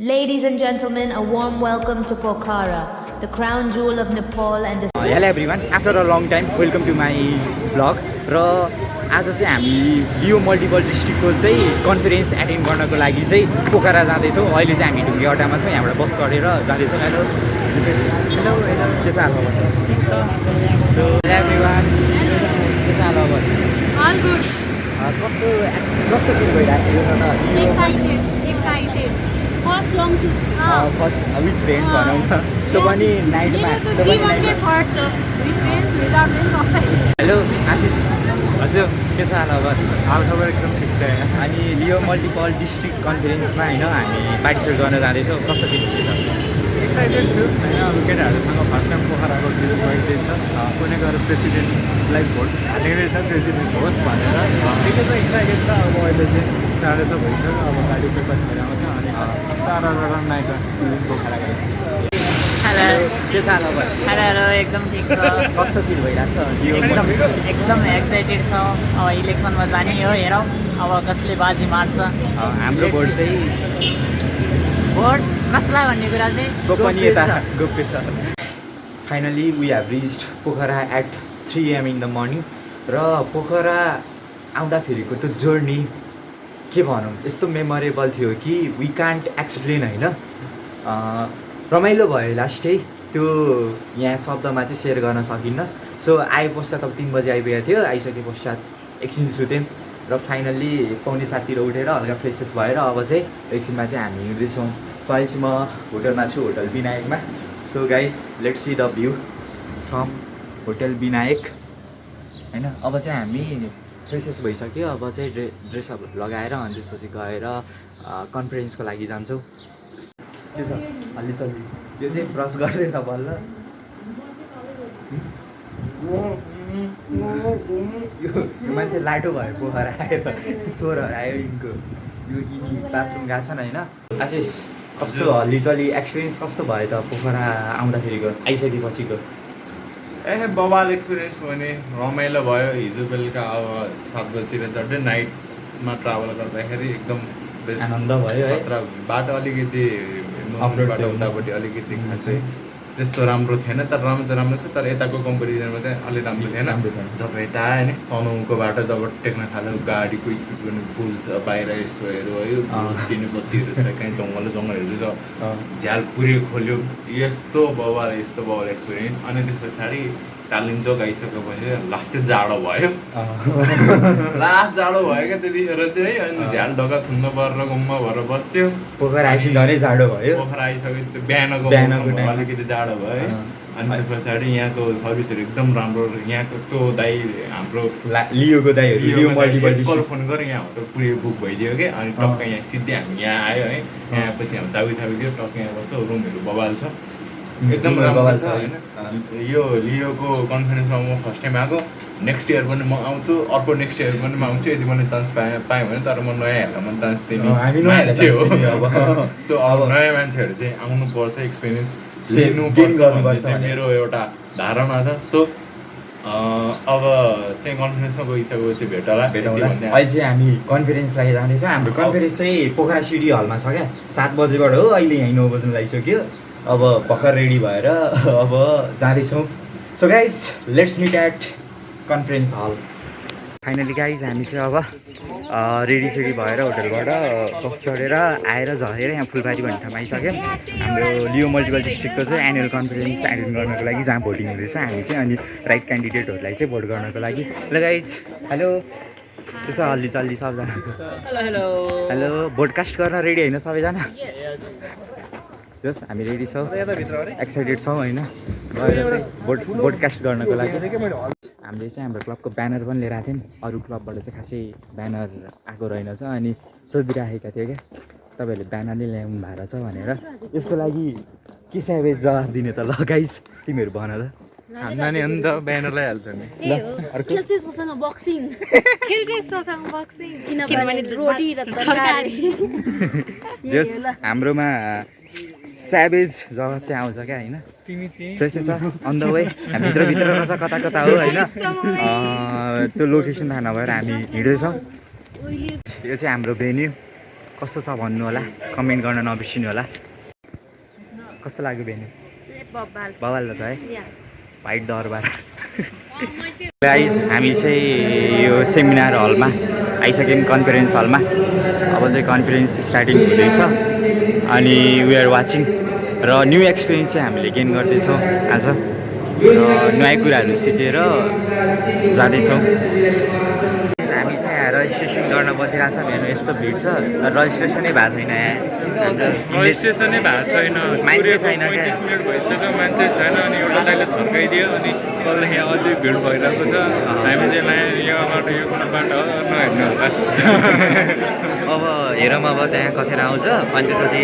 Ladies and gentlemen, a warm welcome to Pokhara, the crown jewel of Nepal and the... Hello everyone, after a long time, welcome to my vlog. र आज चाहिँ हामी लियो multiple डिस्ट्रिक्टको चाहिँ conference attend गर्नको लागि चाहिँ पोखरा जाँदैछौँ। अहिले चाहिँ हामी ढुङ्गे अड्डामा छौँ, यहाँबाट बस चढेर जाँदैछौँ। हेलो हेलो हेलो के छ हाल खबर? ठिक छ। सो एभ्रिवान के छ हाल खबर? All good. कस्तो फिल भइरहेको छ त? Excited. First long trip. First with friends भनौँ न, त्यो पनि नाइटमा। First with friends, without friends. Hello Ashish, हजुर के छ हाल खबर? हालखबर एकदम ठिक छ यहाँ। अनि लियो मल्टिपल डिस्ट्रिक्ट कन्फरेन्समा होइन हामी पार्टिसिपेट गर्न जाँदैछौँ। कस्तो फिल छ? एक्साइटेड छु होइन। अब केटाहरूसँग फर्स्ट टाइम पोखराको ट्रिप गइँदैछ। कुनै गएर प्रेसिडेन्टलाई भोट हाल्ने रहेछ, प्रेसिडेन्ट होस् भनेर। ठिकै छ, एक्साइटेड छ। अब अहिले चाहिँ साढे 6 भइसक्यो, अब गाडी पेपर लिएर आउँछ अनि सारा नायक पोखरा गएपछि। Hello. के छ हाल खबर? Hello, एकदम ठिक छ। कस्तो फिल भइरहेको छ? लियो एकदम एक्साइटेड छ। अब इलेक्सनमा जाने हो, हेरौँ अब कसले बाजी मार्छ। हाम्रो भोट चाहिँ भोट कसलाई भन्ने कुरा चाहिँ गोपनीयता गोप्य छ। Finally we have reached Pokhara at 3 AM in the morning. र पोखरा आउँदाखेरिको त्यो जर्नी के भनौँ, यस्तो मेमोरेबल थियो कि वी कान्ट एक्सप्लेन होइन। रमाइलो भयो लास्टै, त्यो यहाँ शब्दमा चाहिँ सेयर गर्न सकिन्न। सो आए पश्चात अब 3 बजी आइपुगेको थियो। आइसके पश्चात एकछिन सुत्यौँ र फाइनल्ली 6:45 उठेर हल्का फ्रेस भएर अब चाहिँ एकछिनमा चाहिँ हामी हिँड्दैछौँ। सो अहिले चाहिँ म होटलमा छु, होटल विनायकमा। So guys let's see the view from hotel Vinayak होइन। अब चाहिँ हामी फ्रेसेस भइसक्यो, अब चाहिँ ड्रेसअपहरू लगाएर अनि त्यसपछि गएर कन्फरेन्सको लागि जान्छौँ। के छ अलि चल्ली यो चाहिँ ब्रस गर्दैछ बल्ल। यो मान्छे लाटो भयो, पोखरा आयो, स्वर हरायो यिनको। यो बाथरुम गएको छन् होइन। आशिष कस्तो हल्लीचल्ली एक्सपिरियन्स कस्तो भयो त पोखरा आउँदाखेरिको, आइसकेपछिको? बवाल एक्सपिरियन्स भने रमाइलो भयो। हिजो बेलुका अब 7 बजीतिर चढ्दै नाइटमा ट्राभल गर्दाखेरि एकदम आनन्द भयो है। बाटो अलिकति बाटो उतापट्टि अलिकति खासै त्यस्तो राम्रो थिएन, तर राम्रो चाहिँ राम्रो थियो। तर यताको कम्पेरिजनमा चाहिँ अलि राम्रो थिएन। जब यता आयो नि तनहुँको बाटो जब टेक्न थाल्यो, गाडीको स्पिड पनि फुल छ, बाहिर यसो हेऱ्यो किने बत्तीहरू छ, कहीँ जङ्गलहरू छ, झ्याल पुरै खोल्यो। यस्तो बवाल एक्सपिरियन्स। अनि त्यस पछाडि कालिम्पोङ आइसकेपछि लास्ट जाडो भयो। लास्ट जाडो भयो क्या त्यतिखेर चाहिँ है। अनि झ्याल ढोका थुन्न परेर गुम्मा भएर बस्यो। पोखरा आइसक्यो झनै जाडो भयो। पोखरा आइसक्यो त्यो बिहानको अलिकति जाडो भयो है। अनि त्यस पछाडि यहाँको सर्भिसहरू एकदम राम्रो। यहाँको त्यो दाइ हाम्रो लियोको दाइहरू लियो मल्टिपल कल फोन गरेँ, यहाँ होटल पुरै बुक भइदियो कि। अनि टक्क यहाँ सिधै हामी यहाँ आयो है। यहाँ पछि हामी चाबी थियो, टक्क यहाँ बस्छ। रुमहरू बवाल छ, एकदम राम्रो छ होइन। यो लियोको कन्फरेन्समा म फर्स्ट टाइम आएको। नेक्स्ट इयर पनि म आउँछु, अर्को नेक्स्ट इयर पनि म आउँछु यदि मैले चान्स पाएँ भने। तर म नयाँ हेर्न मन चान्स दिने मान्छे हो। सो अब नयाँ मान्छेहरू चाहिँ आउनुपर्छ, एक्सपिरियन्स लिनुपर्छ चाहिँ मेरो एउटा धारणा छ। सो अब चाहिँ कन्फरेन्समा गइसकेपछि भेटौँला। अहिले चाहिँ हामी कन्फरेन्सलाई जाँदैछौँ। हाम्रो कन्फरेन्स चाहिँ पोखरा सिटी हलमा छ क्या। 7 बजेबाट हो, अहिले यहीँ 9 बज्नु लागिसक्यो। अब भर्खर रेडी भएर अब जाँदैछौँ। So guys let's meet at conference hall. Finally guys हामी चाहिँ अब रेडी भएर होटलबाट बस चढेर आएर झरेर यहाँ फुलबारी भन्ने ठाउँमा आइसक्यौँ। हाम्रो लियो मल्टिपल डिस्ट्रिक्टको चाहिँ एनुअल कन्फरेन्स एटेन्ड गर्नको लागि जहाँ भोटिङ हुँदैछ। हामी चाहिँ अनि राइट क्यान्डिडेटहरूलाई चाहिँ भोट गर्नको लागि। हेलो गाइज, हेलो त्यसो हल्ली चल्ली सबजना। हेलो भोटकास्ट गर्न रेडी होइन सबैजना? जस हामी रेडी छौँ, एक्साइटेड छौँ होइन। गएर चाहिँ भोटकास्ट गर्नको लागि हामीले चाहिँ हाम्रो क्लबको ब्यानर पनि लिएर आएको थियौँ। अरू क्लबबाट चाहिँ खासै ब्यानर आएको रहेनछ। अनि सोधिराखेका थियो क्या तपाईँहरूले ब्यानरले ल्याउनु भएको छ भनेर। यसको लागि के स्यावेज जवाब दिने त? ल गाइस तिमीहरू भन त। हाम्रा नि अन्त ब्यानर लगाइहाल्छ नि। जस हाम्रोमा स्यावेज जवाब चाहिँ आउँछ क्या होइन। त्यस्तै छ अन द वे। हामी भित्र रहेछ कता कता हो होइन। त्यो लोकेसन थाहा नभएर हामी हिँड्दैछौँ। यो चाहिँ हाम्रो भेन्यू कस्तो छ भन्नु होला, कमेन्ट गर्न नबिर्सिनु होला। कस्तो लाग्यो भेन्यू? बवाल छ है, वाइट दरबार। गाइज हामी चाहिँ यो सेमिनार हलमा आइसक्यौँ, कन्फरेन्स हलमा। अब चाहिँ कन्फरेन्स स्टार्टिङ हुँदैछ अनि वी आर वाचिङ र न्यू एक्सपिरियन्स चाहिँ हामीले गेन गर्दैछौँ आज र नयाँ कुराहरू सिकेर जाँदैछौँ। हामी चाहिँ यहाँ रजिस्ट्रेसन गर्न बसिरहेछौँ। हेर्नु यस्तो भिड छ, रजिस्ट्रेसनै भएको छैन यहाँ, रजिस्ट्रेसनै भएको छैन, मान्छे छैन 35 मिनट भइसक्यो, मान्छे छैन। अनि एउटा दाइले थर्काइदियो, अनि बल्ल यहाँ अझै भिड भइरहेको छ। हामी चाहिँ यहाँबाट यो कुराबाट नहेर्नु होला। अब हेरौँ अब त्यहाँ कतिखेर आउँछ अनि त्यसपछि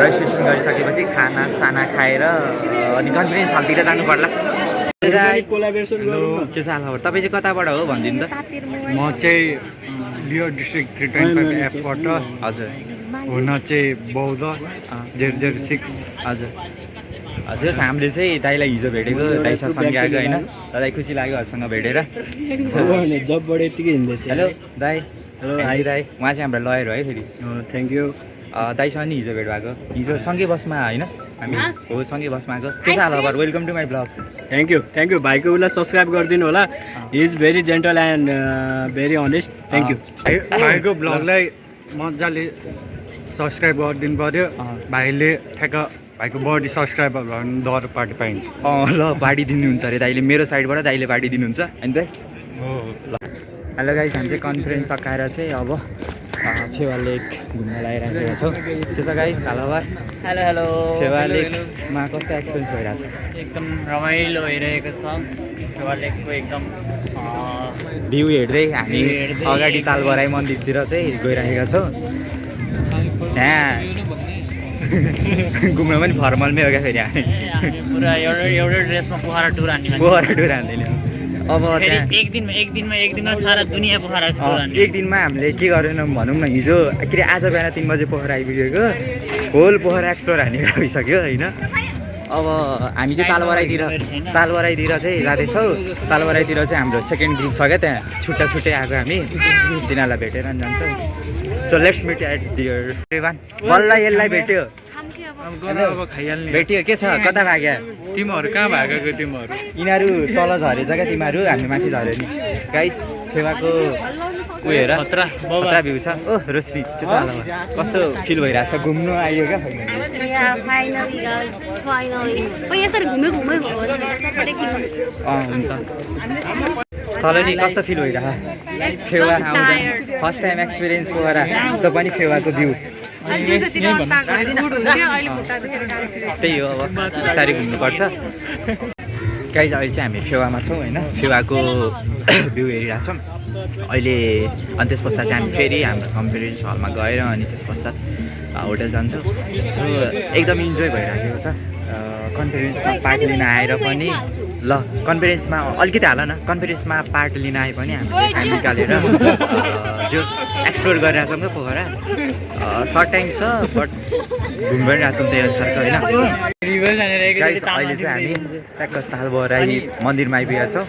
रजिस्ट्रेसन गरिसकेपछि खाना साना खाएर अनि कन्फरेन्स हलतिर जानु पर्ला। कोलाबोरेसन गरौँ न। के छ हाल? तपाईँ चाहिँ कताबाट हो भनिदिनु त। म चाहिँ लियो डिस्ट्रिक्ट 325 एफबाट, हजुर हुन चाहिँ बौद्ध 006। हजुर हजुर हामीले चाहिँ दाइलाई हिजो भेटेको, दाइसँग सँगै आएको होइन। दाइ खुसी लाग्यो हजुरसँग भेटेर। जबबाट यतिकै हिँड्दै थियो। हेलो दाइ। हेलो हाई दाइ। उहाँ चाहिँ हाम्रो लयर हो है फेरि। Thank you. दाइसँग नि हिजो भेट भएको, हिजो सँगै बसमा होइन हामी हो, सँगै बसमा आएको। के छ हाल खबर? Welcome to my blog. Thank you भाइको उसलाई सब्सक्राइब गरिदिनु होला। He is very gentle and very honest. Thank you. भाइको ब्लगलाई मजाले सब्सक्राइब गरिदिनु पऱ्यो। भाइले ठ्याक्क भाइको बडी सब्सक्राइब गर्नु दर पार्टी पाइन्छ। ल पार्टी दिनुहुन्छ अरे दाइले, मेरो साइडबाट दाइले पार्टी दिनुहुन्छ होइन त। हो हेलो गाइस, हामी चाहिँ कन्फरेन्स सकाएर चाहिँ अब फेवा लेक घुम्न लागिरहेका छौँ। के छ गाइस हाल खबर? Hello hello. फेवा लेकमा कस्तो एक्सपिरियन्स भइरहेछ? एकदम रमाइलो भइरहेको छ। फेवा लेकको एकदम भ्यू हेर्दै हामी हेर्दै अगाडि तालबराई मन्दिरतिर चाहिँ गइरहेका छौँ। त्यहाँ घुम्न पनि फर्मलमै हो क्या फेरि हामी पुरा एउटै ड्रेसमा पोखरा टुर हान्ने मान्छे। पोखरा टुर हान्दैन। अब त्यहाँ एक दिनमा सारा दुनियाँ पोखरा टुर हान्ने। एक दिनमा हामीले के गरेनौँ भनौँ न, हिजो के अरे आज बिहान 3 बजे पोखरा आइपुगेको, होल पोखरा एक्सप्लोर हानेर भइसक्यो होइन। अब हामी चाहिँ तालबराईतिर चाहिँ जाँदैछौँ। तालबराईतिर चाहिँ हाम्रो सेकेन्ड ग्रुप छ क्या, त्यहाँ छुट्टै आएको हामी, तिनीहरूलाई भेटेर नि जान्छौँ। So let's meet at there बल्ल यसलाई भेट्यो। अब खाइहाल्ने। भेटियो के छ, कता भाग्यो? तिमीहरू कहाँ भागेको? तिमीहरू यिनीहरू तल झरेछ क्या, तिमीहरू हामी माथि झऱ्यो नि। गाइस फेवाको ऊ हेर खतरा भ्यू छ। ओह रोशनी के छ हाल? कस्तो फिल भइरहेछ? घुम्नु आइयो क्या? Finally guys, finally. ओ यसरी घुमे हुन्छ। चलो नि, कस्तो फिल भइरहेछ फेवा आउँदा? फर्स्ट टाइम एक्सपिरियन्स पोखरा, त पनि फेवाको भ्यू त्यही हो। अब बिस्तारै घुम्नुपर्छ। गाइस अहिले चाहिँ हामी फेवामा छौँ होइन, फेवाको भ्यू हेरिरहेछौँ अहिले। अनि त्यस पश्चात चाहिँ हामी फेरि हाम्रो कन्फरेन्स हलमा गएर अनि त्यस पश्चात होटल जान्छौँ। सो एकदम इन्जोय भइरहेको छ कन्फरेन्समा पार्ट लिन आएर पनि। ल कन्फरेन्समा अलिकति हाल न, कन्फरेन्समा पार्ट लिन आए पनि हामीले टाइम निकालेर जस एक्सप्लोर गरिरहेछौँ क्या पोखरा। सर्ट टाइम छ बट घुम गरिरहेछौँ त्यही अनुसारको होइन। गाइस अहिले चाहिँ हामी ट्याक्क तालबराई मन्दिरमा आइपुगेका छौँ।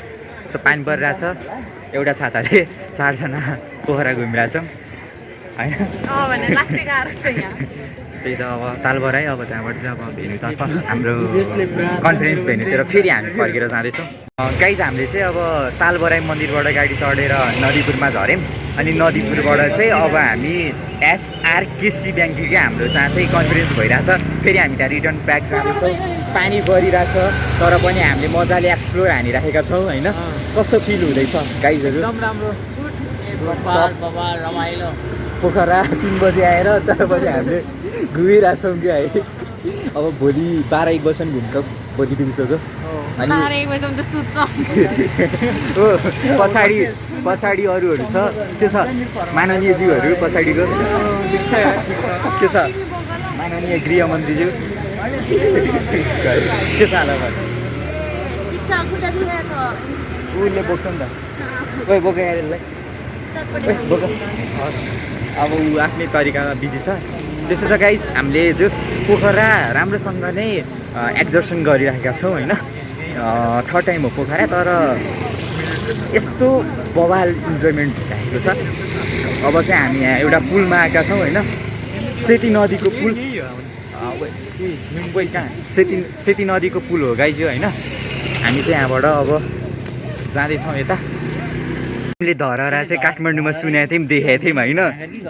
सो पानी परिरहेछ, एउटा छाताले 4 जना पोखरा घुमिरहेछौँ होइन। त्यही त अब तालबराई, अब त्यहाँबाट चाहिँ अब भेन्यूतर्फ हाम्रो कन्फरेन्स भेन्यूतिर फेरि हामी फर्केर जाँदैछौँ। गाइस हामीले चाहिँ अब तालबराई मन्दिरबाट गाडी चढेर नदीपुरमा झऱ्यौँ। अनि नदीपुरबाट चाहिँ अब हामी एसआरकेसी ब्याङ्ककै हाम्रो जहाँ चाहिँ कन्फरेन्स भइरहेछ, फेरि हामी त्यहाँ रिटर्न ब्याक जाँदैछौँ। पानी परिरहेछ तर पनि हामीले मजाले एक्सप्लोर हानिराखेका छौँ होइन। कस्तो फिल हुँदैछ गाइजहरू? एकदम राम्रो, रमाइलो। पोखरा 3 बजे आएर तर पनि हामीले घुमिरहेछौँ कि है। अब भोलि 12-1 बजीसम्म घुम्छौँ, भोलि दिउँसोको। अनि हो पछाडि अरूहरू छ, के छ माननीयज्यूहरू पछाडिको? के छ माननीय गृहमन्त्रीज्यू? के छ हाल? उसले बोक्छ नि त, कोही बोक यसलाई बोक। अब ऊ आफ्नै तरिकामा बिजी छ। त्यसो छ गाइस, हामीले जस पोखरा राम्रोसँग नै एक्जर्सन गरिरहेका छौँ होइन। थर्ड टाइम हो पोखरा, तर यस्तो बवाल इन्जोयमेन्ट भइरहेको छ। अब चाहिँ हामी यहाँ एउटा पुलमा आएका छौँ होइन। सेती नदीको पुल मुम्बई कहाँ सेती नदीको पुल हो गाइज यो होइन। हामी चाहिँ यहाँबाट अब जाँदैछौँ यता। हामीले धरहरा चाहिँ काठमाडौँमा सुनेको थियौँ देखेको थियौँ होइन।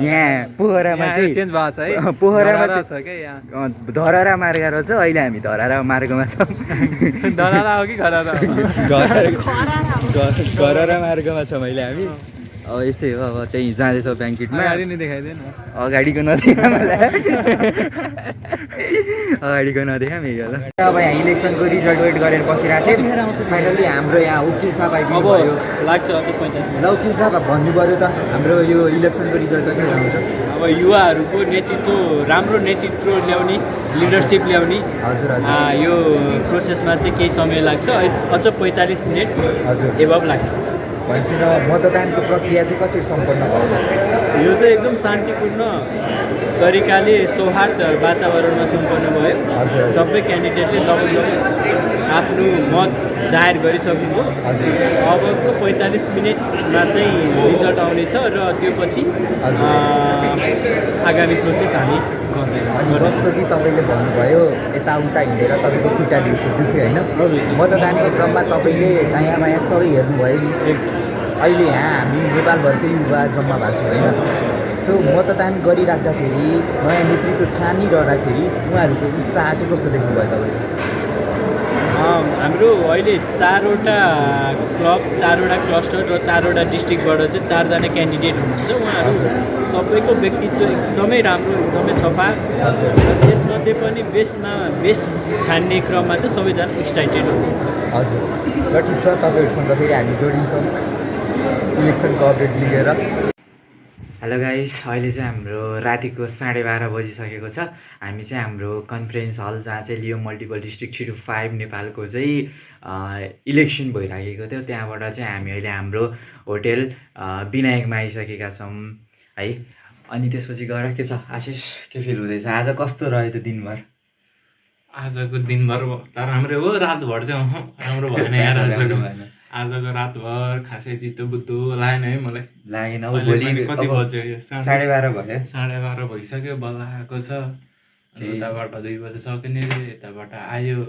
यहाँ पोखरामा चाहिँ चेन्ज भएको छ है पोखरामा छ चाहिँ क्या यहाँ धरहरा मार्ग रहेछ। अहिले हामी धरहरा मार्गमा छौँ। धरारा हो कि घरारा घरहरा मार्गमा छौँ अहिले हामी। अब यस्तै हो, अब त्यहीँ जाँदैछौँ ब्याङ्केटमा। अगाडि नै देखाइदिएन अगाडिको नदेखा मलाई अगाडिको नदेखा मेघाल। अब यहाँ इलेक्सनको रिजल्ट वेट गरेर बसिरहेको थियौँ। फाइनल्ली हाम्रो यहाँ वकिल साहब आइपुग्नु भयो। लाग्छ अझ 45 ल वकिल साहब भन्नु पऱ्यो त हाम्रो यो इलेक्सनको रिजल्ट कति आउँछ? अब युवाहरूको नेतृत्व राम्रो नेतृत्व ल्याउने लिडरसिप ल्याउने हजुर हजुर यो प्रोसेसमा चाहिँ केही समय लाग्छ। अझ 45 मिनट हजुर एभब लाग्छ। भनेपछि मतदानको प्रक्रिया चाहिँ कसरी सम्पन्न भयो? यो चाहिँ एकदम शान्तिपूर्ण तरिकाले सौहार्द वातावरणमा सम्पन्न भयो। हजुर। सबै क्यान्डिडेटले लगभग आफ्नो मत जाहेर गरिसक्नुभयो। हजुर। अबको 45 मिनटमा चाहिँ रिजल्ट आउनेछ र त्यो पछि आगामी प्रोसेस हामी गर्दैछौँ। अनि जस्तो कि तपाईँले भन्नुभयो यताउता हिँडेर तपाईँको खुट्टा दुख्यो होइन? मतदानको क्रममा तपाईँले दायाँ बायाँ सबै हेर्नुभयो नि। अहिले यहाँ हामी नेपालभरकै युवा जम्मा भएको छ होइन। सो मतदान गरिराख्दाखेरि नयाँ नेतृत्व छानिरहँदाखेरि उहाँहरूको उत्साह चाहिँ कस्तो देख्नुभयो तपाईँले? हाम्रो अहिले 4वटा क्लब 4वटा क्लस्टर र 4वटा डिस्ट्रिक्टबाट चाहिँ 4जना क्यान्डिडेट हुनुहुन्छ। उहाँहरू सबैको व्यक्तित्व एकदमै राम्रो एकदमै सफा। हजुर। र त्यसमध्ये पनि बेस्ट छान्ने क्रममा चाहिँ सबैजना एक्साइटेड हुनुहुन्छ। हजुर ल ठिक छ, तपाईँहरूसँग फेरि हामी जोडिन्छौँ इलेक्सनको अपडेट लिएर। हेलो गाइस, अहिले चाहिँ हाम्रो रातिको 12:30 बजिसकेको छ। हामी चाहिँ हाम्रो कन्फरेन्स हल जहाँ चाहिँ लियो मल्टिपल डिस्ट्रिक्ट 3 to 5 नेपालको चाहिँ इलेक्सन भइराखेको थियो त्यहाँबाट चाहिँ हामी अहिले हाम्रो होटेल विनायकमा आइसकेका छौँ है। अनि त्यसपछि गएर के छ आशिष, के फिल हुँदैछ? आज कस्तो रह्यो त्यो दिनभर? आजको दिनभर त राम्रै हो, रातभर चाहिँ राम्रो भएन यार। आजको रातभर खासै चित्तो बुत्तो लागेन है मलाई। लागेन। भोलि कति बज्यो? 12:30 भयो। 12:30 भइसक्यो, बल्ल आएको छ। उताबाट 2 बजे सकिने रे, यताबाट आयो,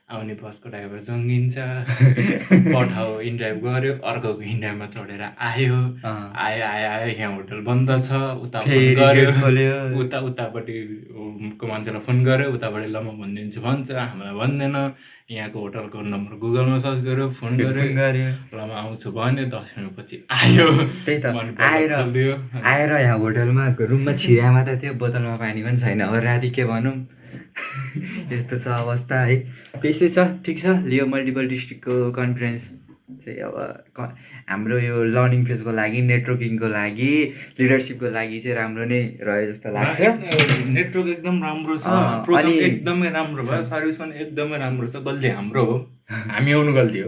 आउने बसको ड्राइभर जङ्गिन्छ, पठाऊ इन्ड्राइभ गऱ्यो, अर्कोको इन्ड्राइभमा चढेर आयो आयो यहाँ होटल बन्द छ, उता गऱ्यो, उतापट्टिको मान्छेलाई फोन गऱ्यो, उताबाट ल म भनिदिन्छु भन्छ, हामीलाई भन्दैन। यहाँको होटलको नम्बर गुगलमा सर्च गऱ्यो, फोन गऱ्यो, ल म आउँछु भन्यो, 10 मिनटपछि आयो। त्यही त आएर यहाँ होटलमा रुममा छिरा मात्रै थियो, बोतलमा पानी पनि छैन। अब राति के भनौँ, यस्तो छ अवस्था है। त्यस्तै छ, ठिक छ। लियो मल्टिपल डिस्ट्रिक्टको कन्फरेन्स चाहिँ अब हाम्रो यो लर्निङ फेजको लागि, नेटवर्किङको लागि, लिडरसिपको लागि चाहिँ राम्रो नै रह्यो जस्तो लाग्छ। नेटवर्क एकदम राम्रो छ, प्रोग्राम एकदमै राम्रो भयो, सर्भिस पनि एकदमै राम्रो छ। गल्ती हाम्रो हो, हामी आउनु गल्ती हो।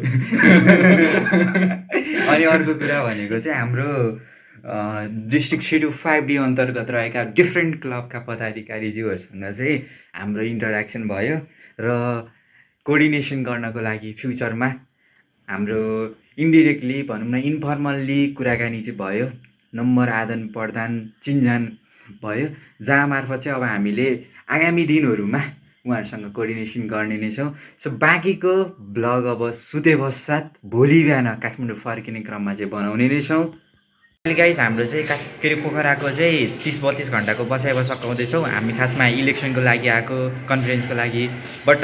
अनि अर्को कुरा भनेको चाहिँ हाम्रो डिस्ट्रिक्ट 3 to 5D अन्तर्गत रहेका डिफ्रेन्ट क्लबका पदाधिकारीज्यूहरूसँग चाहिँ हाम्रो इन्टरेक्सन भयो र कोअर्डिनेसन गर्नको लागि फ्युचरमा हाम्रो इन्डिरेक्टली भनौँ न इन्फर्मल्ली कुराकानी चाहिँ भयो, नम्बर आदान प्रदान चिन्जान भयो, जहाँ मार्फत चाहिँ अब हामीले आगामी दिनहरूमा उहाँहरूसँग कोअर्डिनेसन गर्ने नै छौँ। सो बाँकीको ब्लग अब सुते पश्चात भोलि बिहान काठमाडौँ फर्किने क्रममा चाहिँ बनाउने नै छौँ। गाइस, हाम्रो चाहिँ के अरे पोखराको चाहिँ 30-32 घन्टाको बसाइ सकाउँदैछौँ। हामी खासमा इलेक्सनको लागि आएको, कन्फरेन्सको लागि, बट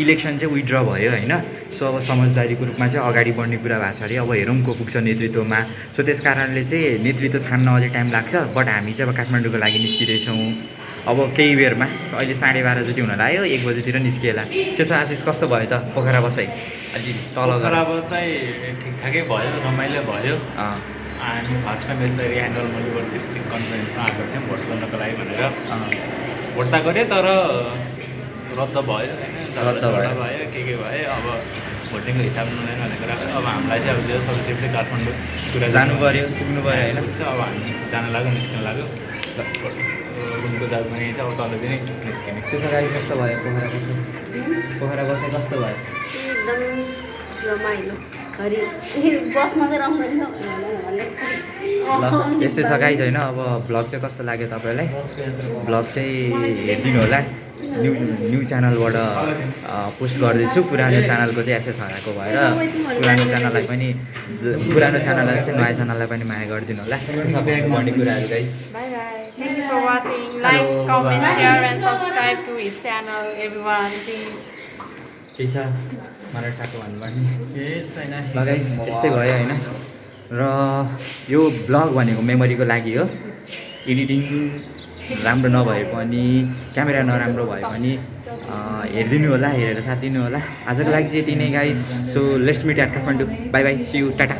इलेक्सन चाहिँ विथड्र भयो होइन। सो अब समझदारीको रूपमा चाहिँ अगाडि बढ्ने कुरा भएको छ अरे। अब हेरौँ को पुग्छ नेतृत्वमा। सो त्यस कारणले चाहिँ नेतृत्व छान्न अझै टाइम लाग्छ, बट हामी चाहिँ अब काठमाडौँको लागि निस्किँदैछौँ। अब केही बेरमा, अहिले 12:30 जति हुन लाग्यो, 1 बजीतिर निस्किएला। के छ आशिष, कस्तो भयो त पोखरा बसाइ? अलि तल पोखरा बसाइ ठिकठाकै भयो, रमाइलो भयो। हामी फर्स्ट टाइम यसरी एनुअल मल्टिपल डिस्ट्रिक्ट कन्फरेन्समा आएको थियौँ भोट गर्नको लागि भनेर। भोट त गऱ्यो तर रद्द भयो होइन, रद्द भयो के भयो। अब भोटिङको हिसाब नहुँदैन भन्ने कुरा। अब हामीलाई चाहिँ अब जे सबै चाहिँ काठमाडौँ कुरा जानु पऱ्यो, पुग्नु पऱ्यो होइन। अब हामी जान लाग्यो, निस्किन लाग्यो। रुमको दाजुमा चाहिँ अब तल पनि निस्किने। त्यसो गाडी कस्तो भयो पोखरा बसाइ? पोखरा बसाइ कस्तो भयो? एकदम रमाइलो। घरि बसमा चाहिँ रमाइलो ल यस्तै छ गाइज होइन अब भ्लग चाहिँ कस्तो लाग्यो तपाईँलाई भ्लग चाहिँ हेरिदिनु होला न्यू च्यानलबाट पोस्ट गर्दैछु पुरानो च्यानलको चाहिँ एसेस हराएको भएर पुरानो च्यानललाई जस्तै नयाँ च्यानललाई पनि माया गरिदिनु होला सबै भन्ने कुराहरू guys Bye bye. Thank you for watching. Like, comment, share, and subscribe to his channel, everyone. Please. केही छ मलाई थाहा भन्नुपर्ने ल गाइज यस्तै भयो होइन र यो ब्लग भनेको मेमोरीको लागि हो एडिटिङ राम्रो नभए पनि क्यामेरा नराम्रो भए पनि हेरिदिनु होला हेरेर साथ दिनु होला आजको लागि चाहिँ यति नै guys so let's meet at Kathmandu bye bye see you Tata